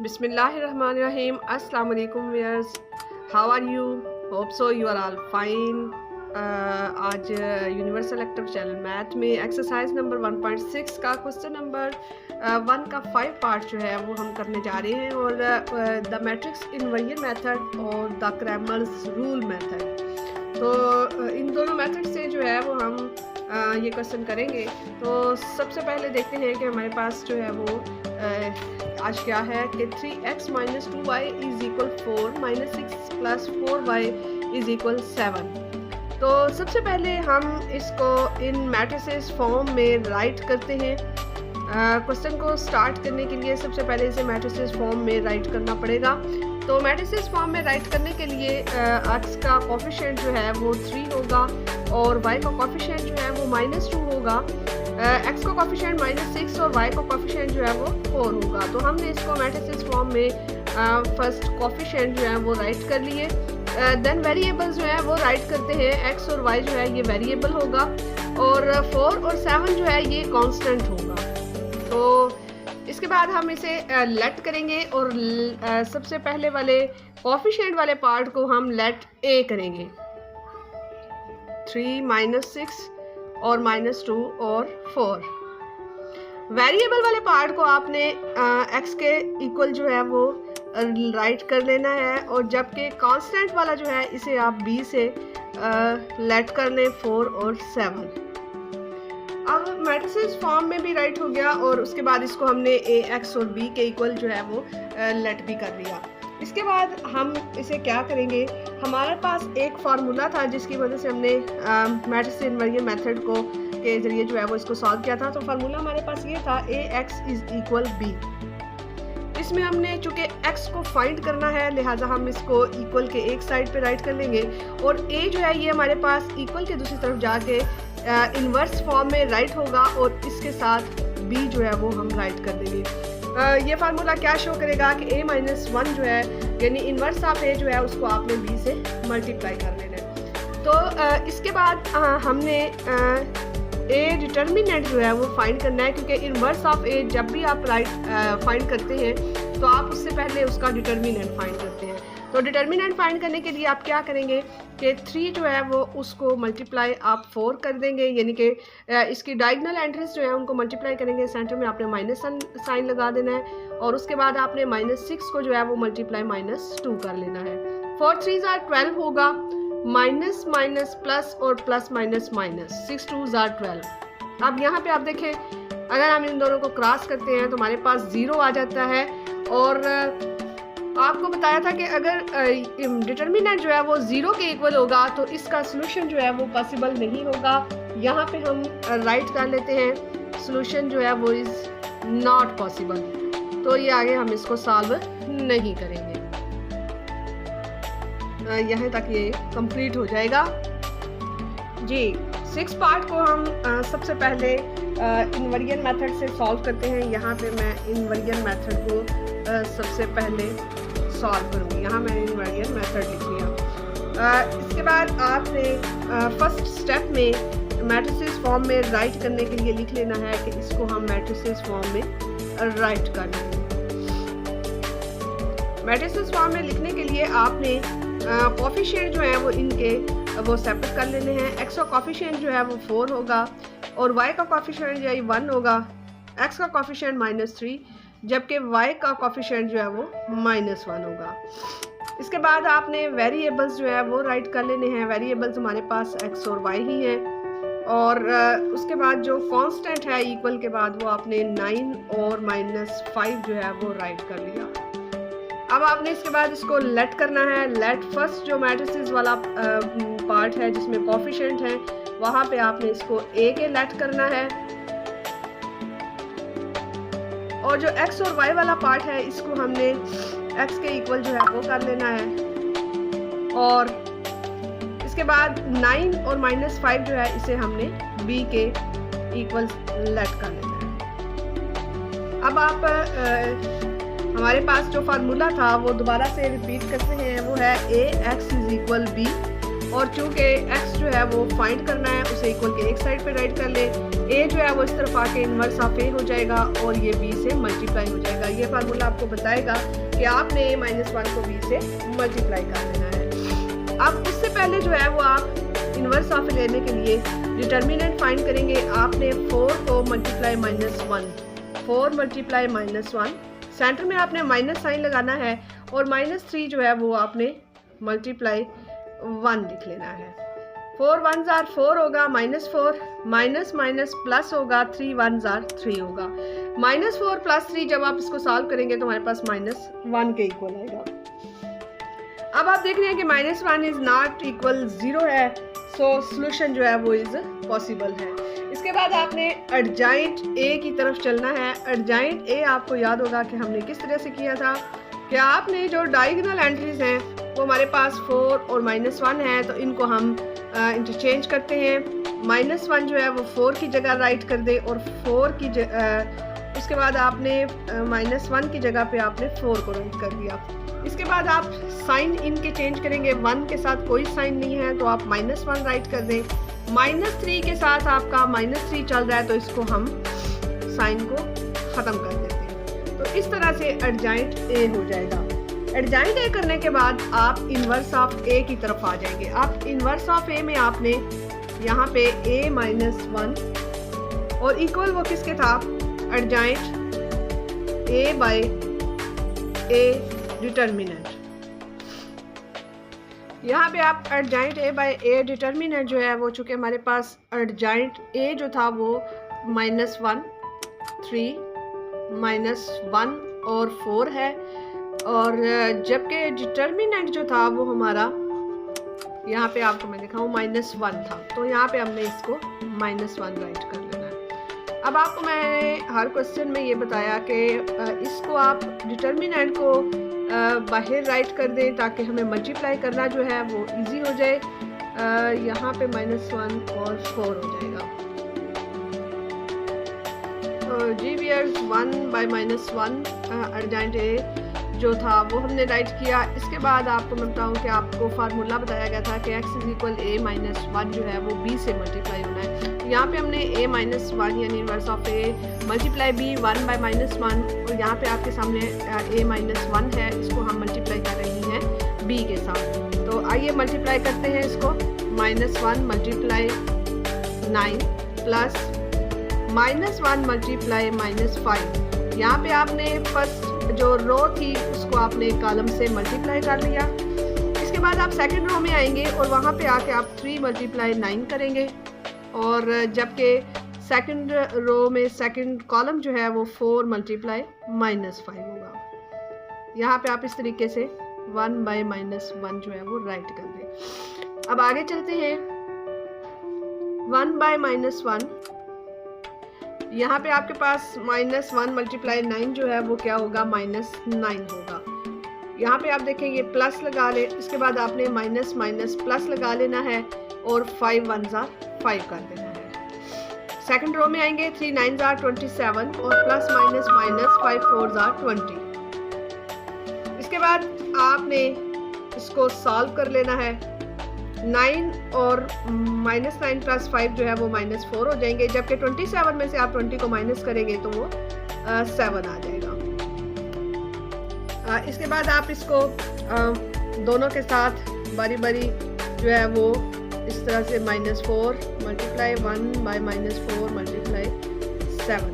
बिस्मिल्लाहिर्रहमानिर्रहीम। अस्सलाम वालेकुम viewers, how are you? Hope so you are all fine. आज यूनिवर्सल एक्टिव चैनल मैथ में एक्सरसाइज नंबर 1.6 का क्वेश्चन नंबर 1 का 5 पार्ट जो है वो हम करने जा रहे हैं, और द मैट्रिक्स इनवर्जन मेथड और द क्रैमर्स रूल मेथड। तो इन दोनों मेथड से जो है वो हम ये क्वेश्चन करेंगे। तो सबसे पहले देखते हैं कि हमारे पास जो है वो आज क्या है कि 3x minus 2y is equal 4 minus 6 plus 4y is equal 7। तो सबसे पहले हम इसको इन मैट्रिसेस फॉर्म में राइट करते हैं। क्वेश्चन को स्टार्ट करने के लिए सबसे पहले इसे मैट्रिसेस फॉर्म में राइट करना पड़ेगा। तो मैट्रिसेस फॉर्म में राइट करने के लिए x का कोफिशिएंट जो है वो 3 होगा और y का कोफिशिएंट जो है वो -2 होगा। x का कोफिशिएंट -6 और y का कोफिशिएंट जो है वो 4 होगा। तो हमने इसको मैट्रिसेस फॉर्म में फर्स्ट कोफिशिएंट जो है वो राइट कर लिए। देन वेरिएबल्स जो है वो राइट करते हैं। x और y जो है ये वेरिएबल होगा और 4 और 7 जो है ये कांस्टेंट होगा। तो इसके बाद हम इसे लेट करेंगे और सबसे पहले वाले कोफिशिएंट वाले पार्ट को हम लेट a करेंगे। 3 -6 और -2 और 4। वेरिएबल वाले पार्ट को आपने x के इक्वल जो है वो राइट कर लेना है, और जबकि कांस्टेंट वाला जो है इसे आप b से लेट कर लें 4 और 7। अब मैट्रिसेस फॉर्म में भी राइट हो गया और उसके बाद इसको हमने ax और b के इक्वल जो है वो लेट भी कर लिया। इसके बाद हम इसे क्या करेंगे, हमारे पास एक फार्मूला था जिसकी वजह से हमने मैट्रिक्स इनवर्जन मेथड को के जरिए जो है वो इसको सॉल्व किया था। तो फार्मूला हमारे पास ये था ax इज इक्वल b। इसमें हमने चूंकि x को फाइंड करना है लिहाजा हम इसको इक्वल के एक साइड पे राइट कर लेंगे, और a जो है ये हमारे पास इक्वल के दूसरी तरफ जाके इन्वर्स फॉर्म में राइट होगा और इसके साथ b जो है वो हम राइट कर देंगे। ये फार्मूला क्या शो करेगा कि a-1 जो है यानी इन्वर्स ऑफ a जो है उसको आपने b से मल्टीप्लाई कर लेना है। तो इसके बाद हमने a डिटर्मिनेंट जो है वो फाइंड करना है, क्योंकि इन्वर्स ऑफ a जब भी आप फाइंड करते हैं तो आप उससे पहले उसका डिटर्मिनेंट फाइंड करते हैं। तो डिटर्मिनेंट फाइंड करने के लिए आप क्या करेंगे कि 3 जो है वो उसको मल्टीप्लाई आप 4 कर देंगे, यानी कि इसकी डायगोनल एंट्रीज जो है उनको मल्टीप्लाई करेंगे। सेंटर में आपने माइनस साइन लगा देना है और उसके बाद आपने -6 को जो है वो मल्टीप्लाई -2 कर लेना है। 4 3 आर 12 होगा, माइनस माइनस प्लस और प्लस माइनस माइनस, 6 2 आर 12। अब यहाँ पे आप देखें अगर हम इन दोनों को क्रॉस करते हैं तो हमारे पास 0 आ जाता है, और आपको बताया था कि अगर डिटर्मिनेंट जो है वो 0 के इक्वल होगा तो इसका सोल्यूशन जो है वो पॉसिबल नहीं होगा। यहाँ पे हम राइट कर लेते हैं सोल्यूशन जो है वो इज़ नॉट पॉसिबल। तो ये आगे हम इसको सॉल्व नहीं करेंगे, यहाँ तक ये कंप्लीट हो जाएगा जी। 6 पार्ट को हम सबसे पहले इनवर्जन मेथड से सॉल्व करते हैं। यहाँ पे मैं इनवर्जन मेथड को सबसे पहले सॉल्व करूँगी। यहाँ मैंने इनवर्जन मेथड लिख लिया। इसके बाद आपने फर्स्ट स्टेप में मैट्रिसेस फॉर्म में राइट करने के लिए लिख लेना है कि इसको हम मैट्रिसेस फॉर्म में राइट कर लेंगे। मैट्रिसेस फॉर्म में लिखने के लिए आपने कोफिशिएंट जो है वो इनके वो सेपरेट कर लेने हैं। x का कोफिशिएंट जो है वो 4 होगा और y का कोफिशिएंट जो है 1 होगा। x का कोफिशिएंट -3 जबकि y का कोफिशिएंट जो है वो -1 होगा। इसके बाद आपने वेरिएबल्स जो है वो राइट कर लेने हैं। वेरिएबल्स हमारे पास x और y ही हैं, और उसके बाद जो कांस्टेंट है इक्वल के बाद वो आपने 9 और -5 जो है वो राइट कर लिया। अब आपने इसके बाद इसको लेट करना है। लेट फर्स्ट जो मैट्रिसेस वाला पार्ट है जिसमें कोफिशिएंट है वहाँ पे आपने इसको a के लेट करना है, और जो x और y वाला पार्ट है इसको हमने x के इक्वल जो है वो कर लेना है, और इसके बाद 9 और -5 जो है इसे हमने b के इक्वल लेट कर लेना है। अब आप हमारे पास जो फार्मूला था वो दोबारा से रिपीट करते हैं, वो है ax इज इक्वल b, और चूँकि x जो है वो फाइंड करना है, उसे इक्वल के एक साइड पे राइट कर ले। a जो है वो इस तरफ आके इन्वर्स ऑफ a हो जाएगा और ये b से मल्टीप्लाई हो जाएगा। ये फार्मूला आपको बताएगा कि आपने -1 को b से मल्टीप्लाई कर देना है। अब उससे पहले जो है वो आप इन्वर्स ऑफ लेने के लिए डिटर्मिनेंट फाइंड करेंगे। आपने 4 को मल्टीप्लाई -1, 4 मल्टीप्लाई -1, सेंटर में आपने माइनस साइन लगाना है और -3 जो है वो आपने मल्टीप्लाई 1 लिख लेना है। 4 1s are 4 होगा, -4 माइनस माइनस प्लस होगा, 3 1s are 3 होगा। -4 + 3 जब आप इसको सॉल्व करेंगे तो हमारे पास -1 के इक्वल आएगा। अब आप देख रहे हैं कि -1 इज नॉट इक्वल 0 है, सो सोल्यूशन जो है वो इज पॉसिबल है। इसके बाद आपने एडजाइंट ए की तरफ चलना है। एडजाइंट ए आपको याद होगा कि हमने किस तरह से किया था कि आपने जो डायगोनल एंट्रीज हैं वो हमारे पास 4 और -1 है, तो इनको हम इंटरचेंज करते हैं। -1 जो है वो 4 की जगह राइट कर दे और 4 की उसके बाद आपने -1 की जगह पे आपने 4 को राइट कर दिया। इसके बाद आप साइन इनके चेंज करेंगे। 1 के साथ कोई साइन नहीं है तो आप -1 राइट कर दें। -3 के साथ आपका -3 चल रहा है तो इसको हम साइन को ख़त्म कर देते हैं। तो इस तरह से एडजाइंट ए हो जाएगा। एडजाइंट ए करने के बाद आप इन्वर्स ऑफ ए की तरफ आ जाएंगे। आप इन्वर्स ऑफ ए में आपने यहाँ पे a -1 और इक्वल वो किसके था, adjoint a by a determinant. यहाँ पे आप adjoint a by a determinant जो है वो चूँकि हमारे पास एडजाइंट a जो था वो -1 3 -1 और 4 है, और जबकि डिटर्मिनेंट जो था वो हमारा यहाँ पे आपको मैं दिखाऊँ -1 था, तो यहाँ पे हमने इसको -1 राइट कर लेना है। अब आपको मैंने हर क्वेश्चन में ये बताया कि इसको आप डिटर्मिनेंट को बाहर राइट कर दें ताकि हमें मल्टीप्लाई करना जो है वो इजी हो जाए। यहाँ पे -1 और 4 हो जाएगा। जी वियर्स 1 बाय -1 एडजाइंट ए जो था वो हमने राइट किया। इसके बाद आपको मैं बताऊँ कि आपको फार्मूला बताया गया था कि x = a - 1 जो है वो b से मल्टीप्लाई होना है। यहाँ पे हमने a - 1 यानी inverse of a multiply b 1 by -1, और यहाँ पे आपके सामने a - 1 है, इसको हम मल्टीप्लाई कर रही हैं b के साथ। तो आइए मल्टीप्लाई करते हैं इसको। -1 मल्टीप्लाई 9 प्लस -1 मल्टीप्लाई -5। यहाँ पे आपने फर्स्ट जो रो थी उसको आपने कॉलम से मल्टीप्लाई कर लिया। इसके बाद आप सेकंड रो में आएंगे और वहाँ पे आके आप 3 मल्टीप्लाई 9 करेंगे, और जबकि सेकंड रो में सेकंड कॉलम जो है वो 4 मल्टीप्लाई -5 होगा। यहाँ पे आप इस तरीके से 1 बाय -1 जो है वो राइट कर दें। अब आगे चलते हैं। 1 बाय -1, यहाँ पे आपके पास -1 मल्टीप्लाई 9 जो है वो क्या होगा, -9 होगा। यहाँ पे आप देखें ये प्लस लगा ले, इसके बाद आपने माइनस माइनस प्लस लगा लेना है और 5 1s are 5 कर देना है। सेकंड रो में आएंगे 3 9s are 27 और plus minus minus 5 4s are 20। इसके बाद आपने इसको सॉल्व कर लेना है। 9 और -9 + 5 जो है वो -4 हो जाएंगे, जबकि 27 में से आप 20 को माइनस करेंगे तो वो 7 आ जाएगा। इसके बाद आप इसको दोनों के साथ बारी बारी जो है वो इस तरह से -4 मल्टीप्लाई 1 बाय -4 मल्टीप्लाई 7,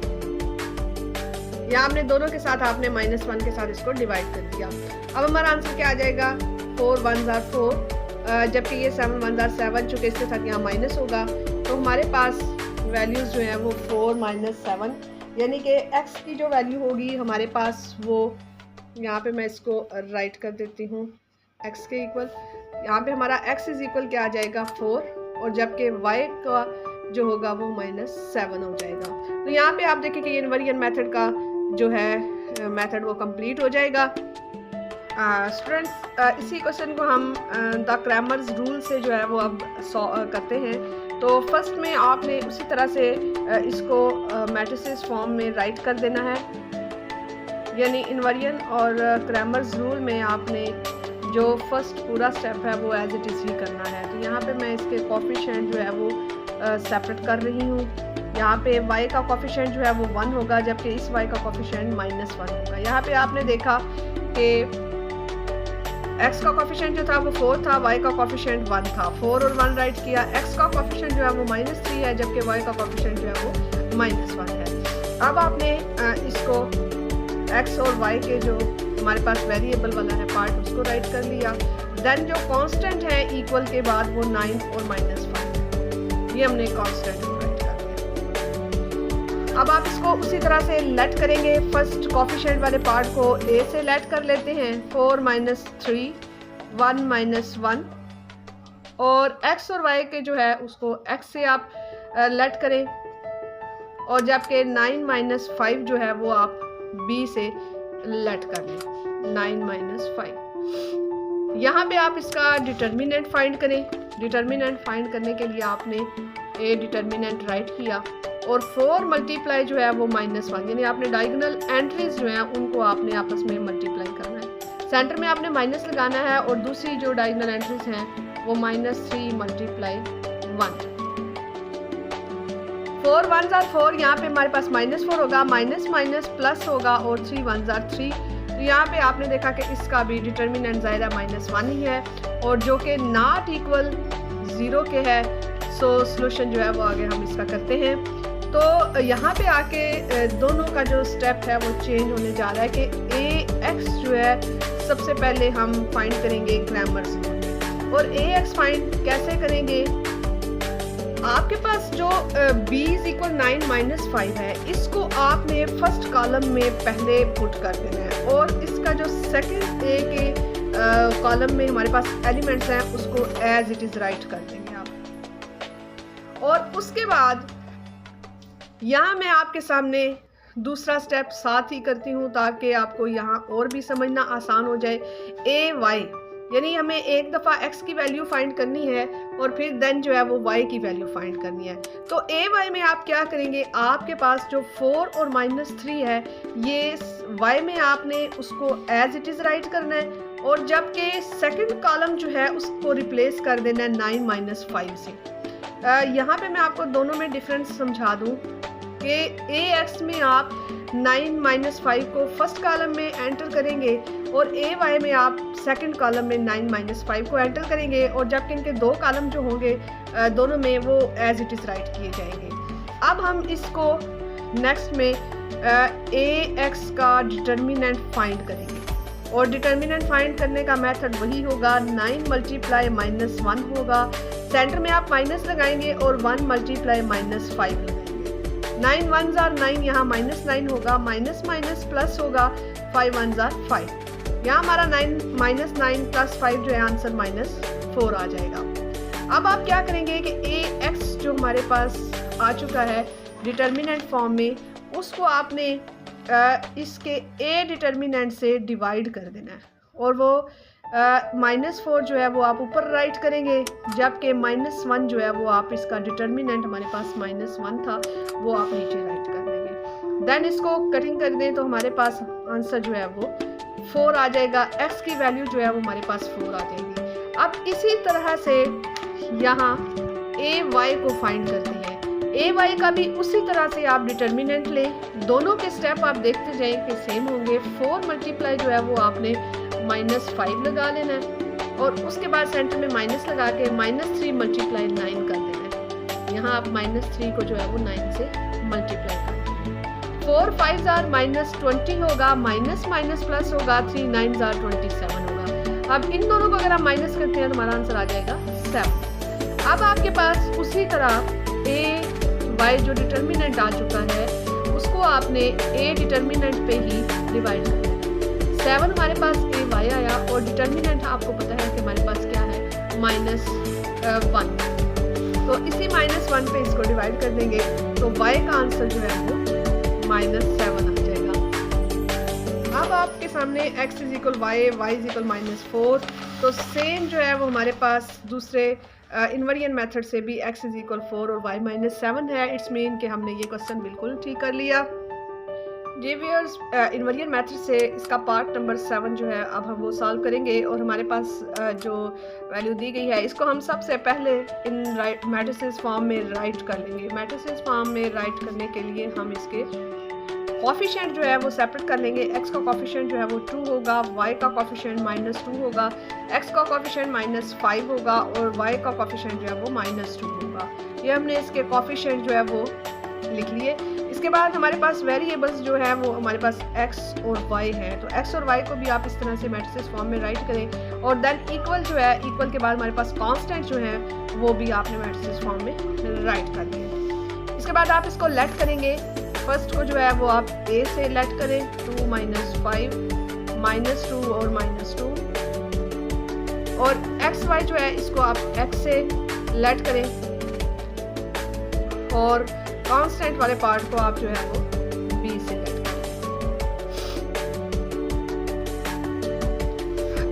या आपने दोनों के साथ आपने -1 के साथ इसको डिवाइड कर दिया। अब हमारा आंसर क्या आ जाएगा, 4 1s are 4, जबकि ये 7 1s are 7, चूँकि इसके साथ यहाँ माइनस होगा तो हमारे पास वैल्यूज़ जो है वो 4 - 7, यानी कि x की जो वैल्यू होगी हमारे पास वो यहाँ पे मैं इसको राइट कर देती हूँ x के इक्वल। यहाँ पे हमारा x = क्या आ जाएगा 4, और जबकि y का जो होगा वो -7 हो जाएगा। तो यहाँ पे आप देखें कि ये इन्वर्जन मेथड का जो है मेथड वो कंप्लीट हो जाएगा। स्टूडेंट्स इसी क्वेश्चन को हम द क्रैमर्स रूल से जो है वो अब करते हैं। तो फर्स्ट में आपने उसी तरह से इसको मैट्रिसेस फॉर्म में राइट कर देना है, यानी इन्वर्जन और क्रैमर्स रूल में आपने जो फर्स्ट पूरा स्टेप है वो एज इट इज़ ही करना है। तो यहाँ पे मैं इसके कोफिशिएंट जो है वो सेपरेट कर रही हूँ। यहाँ पे y का कोफिशिएंट जो है वो 1 होगा, जबकि इस y का कोफिशिएंट -1 होगा। यहाँ पे आपने देखा कि x का कोफिशिएंट जो था वो 4 था, y का कोफिशिएंट 1 था। 4 और 1 राइट किया। x का कोफिशिएंट जो है वो -3 है, जबकि y का कोफिशिएंट जो है वो -1 है। अब आपने इसको x और y के जो हमारे पास वेरिएबल वाला है पार्ट उसको राइट कर लिया। देन जो कांस्टेंट है इक्वल के बाद वो 9 और -5, ये हमने कांस्टेंट राइट कर दिया। अब आप इसको उसी तरह से लेट करेंगे। फर्स्ट कोफिशिएंट वाले पार्ट को a से लेट कर लेते हैं। 4 - 3 1 - 1 और x और y के जो है उसको x से आप लेट करें, और जबकि 9 - 5 जो है वो आप b से लेट कर लें। 9 - 5। यहाँ पे आप इसका डिटर्मिनेंट फाइंड करें। डिटर्मिनेंट फाइंड करने के लिए आपने a डिटर्मिनेंट राइट किया और 4 मल्टीप्लाई जो है वो -1, यानी आपने डायगोनल एंट्रीज जो हैं उनको आपने आपस में मल्टीप्लाई करना है। सेंटर में आपने माइनस लगाना है और दूसरी जो डायगोनल एंट्रीज हैं वो -3 × 1। 4 1s are 4, यहाँ पे हमारे पास -4 होगा, माइनस माइनस प्लस होगा और 3 1s are 3। तो यहाँ पे आपने देखा कि इसका भी डिटर्मिनेंट ज़ाहिर -1 ही है और जो कि नॉट इक्वल 0 के है। सो सोल्यूशन जो है वो आगे हम इसका करते हैं। तो यहाँ पे आके दोनों का जो स्टेप है वो चेंज होने जा रहा है कि ax जो है सबसे पहले हम फाइंड करेंगे ग्रामर से। और ax फाइंड कैसे करेंगे? आपके पास जो b = 9 - 5 है, इसको आपने फर्स्ट कॉलम में पहले पुट कर देना है और इसका जो सेकंड a के कॉलम में हमारे पास एलिमेंट्स हैं उसको एज इट इज़ राइट कर देंगे आप। और उसके बाद यहाँ मैं आपके सामने दूसरा स्टेप साथ ही करती हूँ ताकि आपको यहाँ और भी समझना आसान हो जाए। ay यानी हमें एक दफ़ा x की वैल्यू फाइंड करनी है और फिर देन जो है वो y की वैल्यू फाइंड करनी है। तो ay में आप क्या करेंगे? आपके पास जो 4 और -3 है, ये y में आपने उसको एज इट इज़ राइट करना है और जबकि सेकंड कॉलम जो है उसको रिप्लेस कर देना है 9 - 5 से। यहाँ पे मैं आपको दोनों में डिफरेंस समझा दूँ कि ax में आप 9 - 5 को फर्स्ट कॉलम में एंटर करेंगे और ay में आप सेकंड कॉलम में 9 - 5 को एंटर करेंगे और जबकि इनके दो कॉलम जो होंगे दोनों में वो एज इट इज़ राइट किए जाएंगे। अब हम इसको नेक्स्ट में ax का डिटर्मिनेंट फाइंड करेंगे और डिटर्मिनेंट फाइंड करने का मेथड वही होगा, 9 × -1 होगा। सेंटर में आप माइनस लगाएंगे और 1 × -5 लगाएंगे। 9 1s are 9, यहाँ -9 होगा, माइनस माइनस प्लस होगा, 5 1s are 5। यहाँ हमारा 9 -9 + 5 जो है आंसर -4 आ जाएगा। अब आप क्या करेंगे कि ax जो हमारे पास आ चुका है डिटर्मिनेंट फॉर्म में, उसको आपने इसके a डिटर्मिनेंट से डिवाइड कर देना है और वो -4 जो है वो आप ऊपर राइट करेंगे, जबकि -1 जो है वो आप इसका डिटर्मिनेंट हमारे पास -1 था वो आप नीचे राइट कर देंगे। देन इसको कटिंग कर दें तो हमारे पास आंसर जो है वो 4 आ जाएगा। x की वैल्यू जो है वो हमारे पास 4 आ जाएगी। अब इसी तरह से यहाँ ay को फाइंड करते हैं। ay का भी उसी तरह से आप डिटर्मिनेंट लें, दोनों के स्टेप आप देखते जाएं कि सेम होंगे। 4 मल्टीप्लाई जो है वो आपने -5 लगा लेना है और उसके बाद सेंटर में माइनस लगा के -3 × 9 कर देना है। यहाँ आप -3 को जो है वो 9 से मल्टीप्लाई कर देंगे। 4 5s are -20 होगा, माइनस माइनस प्लस होगा, 3 9s are 27 होगा। अब इन दोनों को अगर आप माइनस करते हैं तो हमारा आंसर आ जाएगा 7। अब आपके पास उसी तरह ay जो डिटर्मिनेंट आ चुका है उसको आपने a डिटर्मिनेंट पे ही डिवाइड कर देना। 7 हमारे पास ay आया और डिटर्मिनेंट आपको पता है कि हमारे पास क्या है -1, तो इसी -1 पे इसको डिवाइड कर देंगे तो y का आंसर जो है वो -7 आ जाएगा। अब आपके सामने x = y, y = -4, तो सेम जो है वो हमारे पास दूसरे इन्वर्जन मेथड से भी x = 4 और y -7 है। इट्स मीन कि हमने ये क्वेश्चन बिल्कुल ठीक कर लिया। जी व्यूअर्स, इन्वर्जन मेथड से इसका पार्ट नंबर 7 जो है अब हम वो सॉल्व करेंगे और हमारे पास जो वैल्यू दी गई है इसको हम सबसे पहले इन मैट्रिसेस फॉर्म में राइट कर लेंगे। मैट्रिसेस फॉर्म में राइट करने के लिए हम इसके कॉफिशिएंट जो है वो सेपरेट कर लेंगे। x का कॉफिशिएंट जो है वो 2 होगा, y का कॉफिशिएंट -2 होगा, x का कॉफिशिएंट -5 होगा और y का कॉफिशिएंट जो है वो -2 होगा। ये हमने इसके कॉफिशिएंट जो है वो लिख लिए। इसके बाद हमारे पास वेरिएबल्स जो है वो हमारे पास x और y है, तो x और y को भी आप इस तरह से मैट्रिसेस फॉर्म में राइट करें और देन इक्वल जो है, इक्वल के बाद हमारे पास कांस्टेंट जो है वो भी आपने मैट्रिसेस फॉर्म में राइट कर दिए। इसके बाद आप इसको लेट करेंगे। फर्स्ट को जो है वो आप a से लेट करें, 2 - 5 -2 और -2 और x y जो है इसको आप x से लेट करें और कांस्टेंट वाले पार्ट को आप जो है वो b से लेट करें।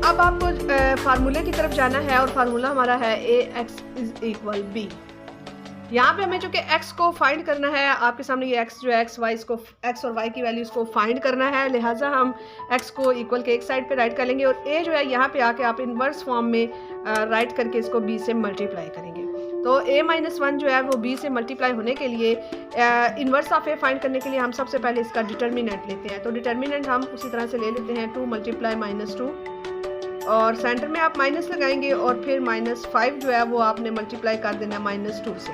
अब आपको फार्मूले की तरफ जाना है और फार्मूला हमारा है ax = b। यहाँ पे हमें जो कि x को फाइंड करना है, आपके सामने ये x जो है x और y की वैल्यूज़ को फाइंड करना है, लिहाजा हम x को इक्वल के एक साइड पे राइट कर लेंगे और a जो है यहाँ पे आके आप इन्वर्स फॉर्म में राइट करके इसको b से मल्टीप्लाई करेंगे। तो a - 1 जो है वो b से मल्टीप्लाई होने के लिए इन्वर्स ऑफ a फाइंड करने के लिए हम सबसे पहले इसका डिटर्मिनेंट लेते हैं। तो डिटर्मिनेंट हम उसी तरह से ले लेते हैं, 2 × -2 और सेंटर में आप माइनस लगाएंगे और फिर -5 जो है वो आपने मल्टीप्लाई कर देना है -2 से।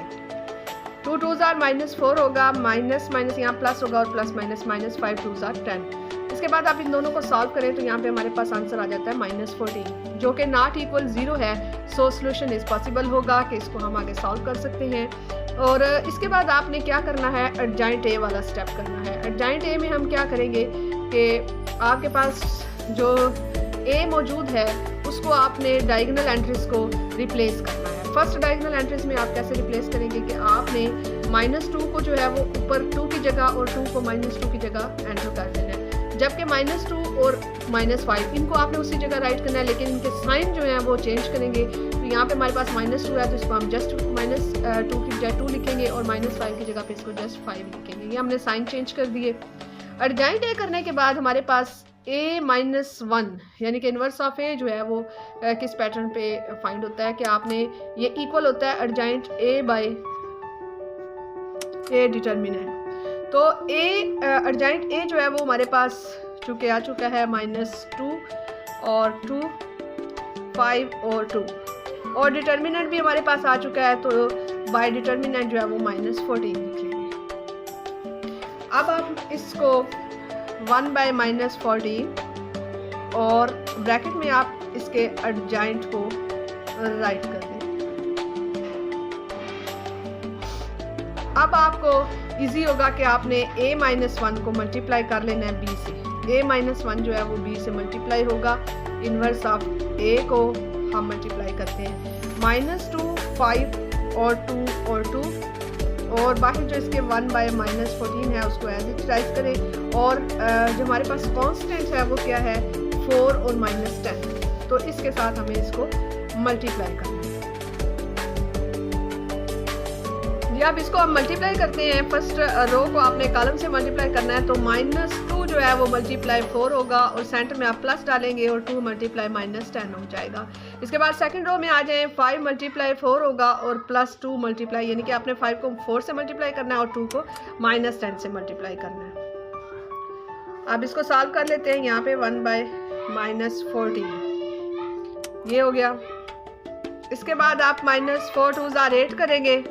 2 2s are -4 होगा, माइनस माइनस यहाँ प्लस होगा और प्लस माइनस -5 2s are 10। इसके बाद आप इन दोनों को सॉल्व करें तो यहाँ पे हमारे पास आंसर आ जाता है -14 जो कि नॉट इक्वल 0 है। सो सोल्यूशन इज पॉसिबल होगा कि इसको हम आगे सॉल्व कर सकते हैं। और इसके बाद आपने क्या करना है, एडजॉइंट ए वाला स्टेप करना है। एडजॉइंट ए में हम क्या करेंगे कि आपके पास जो ए मौजूद है उसको आपने डायगोनल एंट्रीज को रिप्लेस करना है। फर्स्ट डायगोनल एंट्रीज में आप कैसे रिप्लेस करेंगे कि आपने -2 को जो है वो ऊपर 2 की जगह और 2 को -2 की जगह एंटर कर देना है, जबकि -2 और -5 इनको आपने उसी जगह राइट करना है, लेकिन इनके साइन जो है वो चेंज करेंगे। तो यहाँ पे हमारे पास -2 है तो इसको हम जस्ट -2 की बजाय 2 लिखेंगे और -5 की जगह पे इसको जस्ट 5 लिखेंगे। ये हमने साइन चेंज कर दिए। एडजॉइंट ए करने के बाद हमारे पास a - 1 यानी कि इन्वर्स ऑफ a जो है वो किस पैटर्न पे फाइंड होता है कि आपने ये इक्वल होता है adjoint a by a determinant. तो एडजॉइंट a जो है वो हमारे पास चूँकि आ चुका है -2 और 2 5 और 2 और डिटर्मिनेंट भी हमारे पास आ चुका है, तो बाय डिटर्मिनेंट जो है वो -14 लिख लेंगे। अब आप इसको 1 / -14 और ब्रैकेट में आप इसके एडजॉइंट को राइट कर दें। अब आपको इजी होगा कि आपने a - 1 को मल्टीप्लाई कर लेना है b से। a - 1 जो है वो b से मल्टीप्लाई होगा। इन्वर्स ऑफ a को हम मल्टीप्लाई करते हैं, -2 5 और 2 और 2 और बाकी जो इसके 1 / -14 है उसको एज इट राइट करें और जो हमारे पास कांस्टेंट है वो क्या है, 4 और -10, तो इसके साथ हमें इसको मल्टीप्लाई करना है। अब इसको हम मल्टीप्लाई करते हैं। फर्स्ट रो को आपने कॉलम से मल्टीप्लाई करना है, तो -2 जो है वो मल्टीप्लाई 4 होगा और सेंटर में आप प्लस डालेंगे और 2 मल्टीप्लाई -10 हो जाएगा। इसके बाद सेकंड रो में आ जाएं, 5 मल्टीप्लाई 4 होगा और +2 मल्टीप्लाई, यानी कि आपने 5 को 4 से मल्टीप्लाई करना है और 2 को -10 से मल्टीप्लाई करना है। अब इसको सॉल्व कर लेते हैं। यहाँ पे 1 / -14 ये हो गया। इसके बाद आप -4 2s are 8 करेंगे।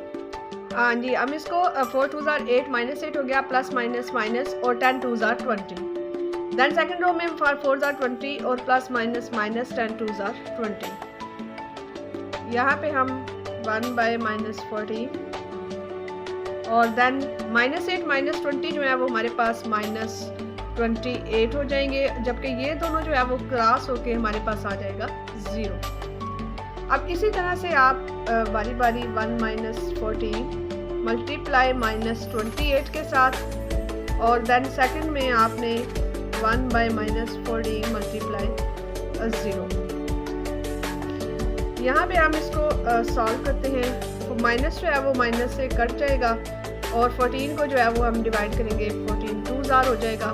हाँ जी, अब इसको 4 2s are 8 -8 हो गया, प्लस माइनस माइनस और 10 2s are 20। Then second row में 4 4s are 20 और plus minus minus 10 2s are 20। यहाँ पे हम 1 / -14 और देन -8 -20 जो है वो हमारे पास -28 हो जाएंगे, जबकि ये दोनों जो है वो क्रॉस होके हमारे पास आ जाएगा 0। अब इसी तरह से आप बारी बारी 1 - 14 मल्टीप्लाई -28 के साथ और देन सेकंड में आपने 1 / -14 मल्टीप्लाई 0। यहाँ पे हम इसको सॉल्व करते हैं, तो माइनस जो है वो माइनस से कट जाएगा और 14 को जो है वो हम डिवाइड करेंगे 14 2 ज़ार हो जाएगा।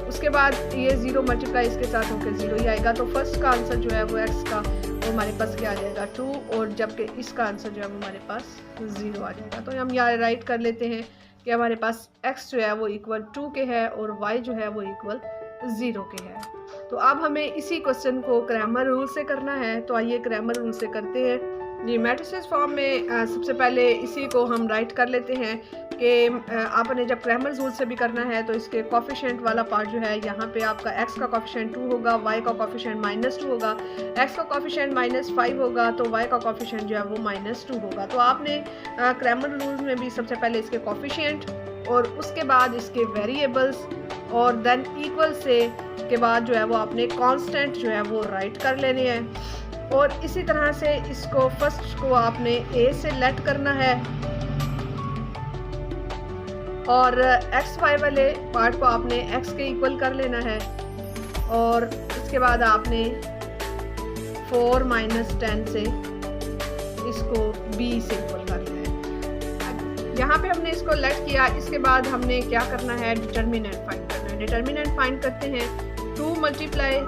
उसके बाद ये 0 मल्टीप्लाई इसके साथ होकर 0 ही आएगा। तो फर्स्ट का आंसर जो है वो x का वो हमारे पास क्या आ जाएगा 2, और जबकि इसका आंसर जो है वो हमारे पास 0 आ जाएगा। तो हम यहाँ राइट कर लेते हैं कि हमारे पास x जो है वो इक्वल 2 के है और y जो है वो इक्वल 0 के है। तो अब हमें इसी क्वेश्चन को क्रैमर रूल से करना है। तो आइए क्रैमर रूल से करते हैं जी। मैट्रिसेस फॉर्म में सबसे पहले इसी को हम राइट कर लेते हैं कि आपने जब क्रैमर रूल से भी करना है तो इसके कोफिशिएंट वाला पार्ट जो है यहाँ पे आपका x का कोफिशिएंट 2 होगा, y का कोफिशिएंट -2 होगा, x का कोफिशिएंट -5 होगा, तो y का कोफिशिएंट जो है वो -2 होगा। तो आपने क्रैमर रूल में भी सबसे पहले इसके कोफिशिएंट और उसके बाद इसके वेरिएबल्स और देन इक्वल से के बाद जो है वो आपने कांस्टेंट जो है वो राइट कर लेने हैं। और इसी तरह से इसको फर्स्ट को आपने a से लेट करना है और x y वाले पार्ट को आपने x के इक्वल कर लेना है और इसके बाद आपने 4 - 10 से इसको b से इक्वल कर लेना है। यहाँ पे हमने इसको लेट किया। इसके बाद हमने क्या करना है, डिटर्मिनेंट फाइंड करना है। डिटर्मिनेंट फाइंड करते हैं, 2 मल्टीप्लाई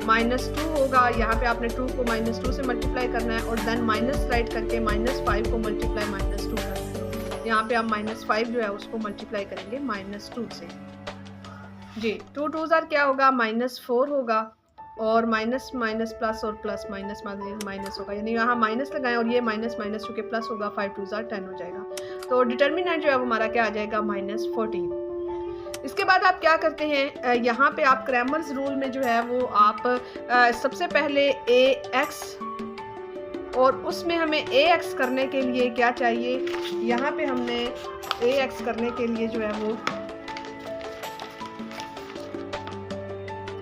-2 होगा। यहाँ पे आपने 2 को -2 से मल्टीप्लाई करना है और देन माइनस राइट करके -5 को मल्टीप्लाई -2 करना है। यहाँ पे आप -5 जो है उसको मल्टीप्लाई करेंगे -2 से जी। 2 2 ज़ार क्या होगा, -4 होगा और माइनस माइनस प्लस और प्लस माइनस माइनस होगा, यानी यहाँ माइनस लगाएं और ये माइनस माइनस चूँकि प्लस होगा 5 2 ज़ार 10 हो जाएगा। तो डिटर्मिनेंट जो है वो हमारा क्या आ जाएगा -14। इसके बाद आप क्या करते हैं, यहाँ पे आप क्रैमर्स रूल में जो है वो आप सबसे पहले ax और उसमें हमें ax करने के लिए क्या चाहिए, यहाँ पे हमने ax करने के लिए जो है वो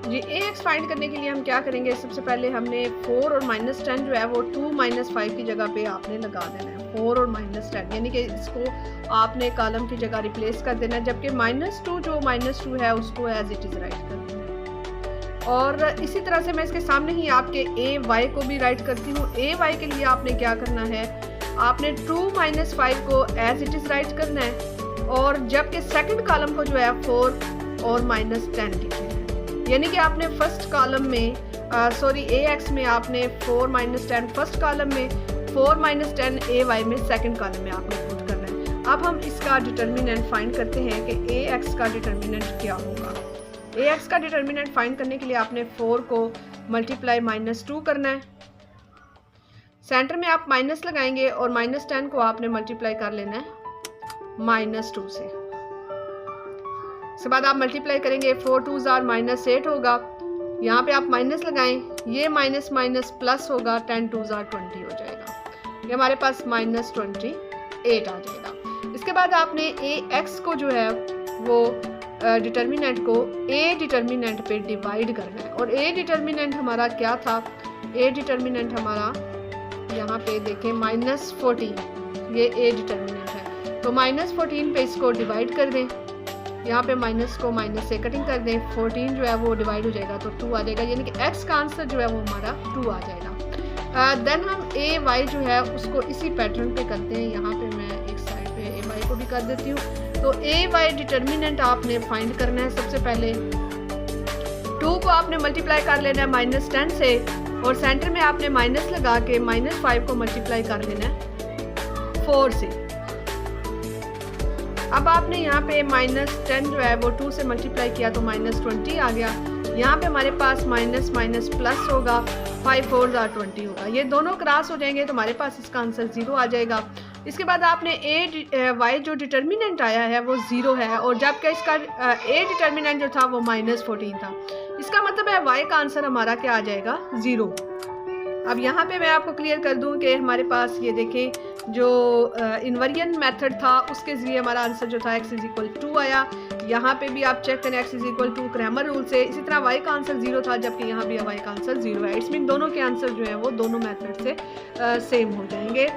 जी ax फाइंड करने के लिए हम क्या करेंगे, सबसे पहले हमने 4 और -10 जो है वो 2 - 5 की जगह पे आपने लगा देना है। 4 और -10 यानी कि इसको आपने कॉलम की जगह रिप्लेस कर देना है, जबकि -2 जो -2 है उसको एज इट इज़ राइट कर देना है। और इसी तरह से मैं इसके सामने ही आपके ay को भी राइट करती हूँ। ay के लिए आपने क्या करना है, आपने 2 - 5 को एज इट इज़ राइट करना है और जबकि सेकंड कॉलम को जो है 4 और -10 लिखना है। यानी कि आपने फर्स्ट कॉलम में ax में आपने 4 - 10 फर्स्ट कॉलम में, 4 - 10 ay में सेकंड कॉलम में आपने पुट करना है। अब हम इसका डिटर्मिनेंट फाइंड करते हैं कि ax का डिटर्मिनेंट क्या होगा। ax का डिटर्मिनेंट फाइंड करने के लिए आपने 4 को मल्टीप्लाई -2 करना है, सेंटर में आप माइनस लगाएंगे और -10 को आपने मल्टीप्लाई कर लेना है -2 से। इसके बाद आप मल्टीप्लाई करेंगे, 4 2 ज़ार -8 होगा, यहाँ पे आप माइनस लगाएं, ये माइनस माइनस प्लस होगा, 10 2 ज़ार 20 हो जाएगा, ये हमारे पास -28 आ जाएगा। इसके बाद आपने ax को जो है वो डिटर्मिनेंट को a डिटर्मिनेंट पे डिवाइड करना है। और a डिटर्मिनेंट हमारा क्या था, a डिटर्मिनेंट हमारा यहाँ पे देखें -14, ये a डिटर्मिनेंट है। तो -14 पे इसको डिवाइड कर दें, यहाँ पे माइनस को माइनस से कटिंग कर दें, 14 जो है वो डिवाइड हो जाएगा तो 2 आ जाएगा, यानी कि x का आंसर जो है वो हमारा 2 आ जाएगा। देन हम ay जो है उसको इसी पैटर्न पे करते हैं। यहाँ पे मैं एक साइड पे ay को भी कर देती हूँ। तो ay डिटर्मिनेंट आपने फाइंड करना है। सबसे पहले 2 को आपने मल्टीप्लाई कर लेना है -10 से और सेंटर में आपने माइनस लगा के -5 को मल्टीप्लाई कर लेना है 4 से। अब आपने यहाँ पे -10 जो है वो 2 से मल्टीप्लाई किया तो -20 आ गया। यहाँ पे हमारे पास माइनस माइनस प्लस होगा, 5 4 ज़ार 20 होगा, ये दोनों क्रॉस हो जाएंगे तो हमारे पास इसका आंसर 0 आ जाएगा। इसके बाद आपने y जो डिटर्मिनेंट आया है वो 0 है और जबकि इसका a डिटर्मिनेंट जो था वो -14 था। इसका मतलब है y का आंसर हमारा क्या आ जाएगा 0। अब यहाँ पे मैं आपको क्लियर कर दूँ कि हमारे पास ये देखें जो इन्वर्जन मेथड था उसके ज़रिए हमारा आंसर जो था x = 2 आया। यहाँ पे भी आप चेक करें x = 2 क्रैमर रूल से। इसी तरह y का आंसर 0 था जबकि यहाँ भी y का आंसर 0 है। इट्स मीन दोनों के आंसर जो है वो दोनों मेथड से सेम हो जाएंगे।